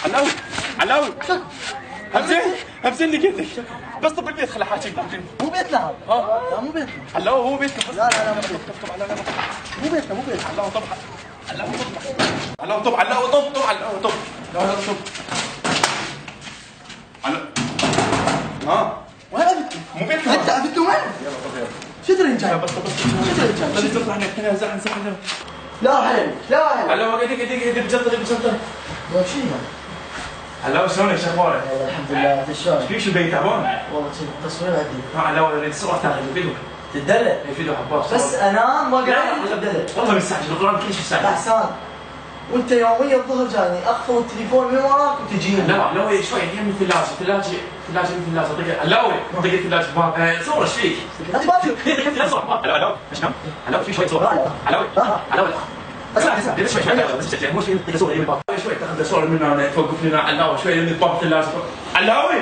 علاوي علاوي همزين لي كده بس طب البيت خلي حاجتك مو بيتنا هذا. ها لا مو بيتنا. علاوي هو بيتنا بس لا لا لا مو طب بيتنا. علاوي مو بيتنا مو بيتنا. علاوي طب علاوي طب علاوي طب علاوي طب علاوي طب علاوي ها وين عرفتوا؟ مو بيتنا انت عرفتوا وين؟ يلا طب يلا شو تدري انت؟ بس شو تدري انت؟ خلي تطلع هناك هنا زحن زحن لا هلا لا هلا. علاوي دقيقة بجنطة شو هذا؟ علاوي شلونك شو اخبارك؟ والله الحمد لله انت شلونك؟ فيك شو بيت تعبان؟ والله تصوير عندي. علاوي الصورة تاخذ الفيديو تدلع الفيديو حباس بس انام واقعد لا. اتدلع. والله مستعجل القرآن كل شيء لا مستعجل احسان وانت يوميا الظهر جاني اخفض التليفون من وراك وتجيني. لا علاوي شوي يم الثلاجة من الثلاجة دقيقة علاوي دقيقة الثلاجة باب صورة ايش فيك؟ انت ما تشوف. دقيقة صورة علاوي ايش نام؟ علاوي في شوي صورة علاوي اسمع شوي مو في صورة يم الباب شوي تاخذ صورة منا توقف لنا علاوي شوي يم الباب الثلاجة علاوي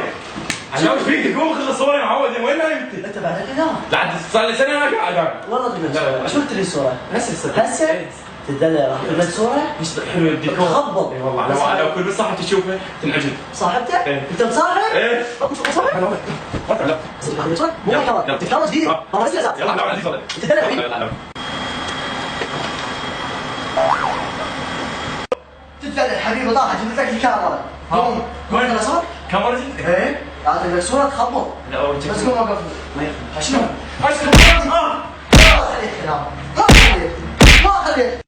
ايش فيك قوم خذ الصورة يا معود وين نايم انت؟ انت بعدك لا لا صار لي سنة انا قاعد والله لا. شو قلت لي الصورة؟ هسه؟ تدلع قلت صورة؟ مش حلو الديكور خبط. اي والله لو كل صاحبتي تشوفه تنعجب صاحبتك؟ إيه. انت مصاحب؟ ايه صاحب؟ لا مو كمان تتكلم جديد ما نزل اساس يلا عندي صلاة تدلع حبيبي يلا تدلع حبيبي ضاع جبت لك الكاميرا قوم قوم على صوت كاميرا جديد ايه اعطيك لك صورة تخبط لا اول بس قوم وقف شنو؟ ما خليك كلام ما خليك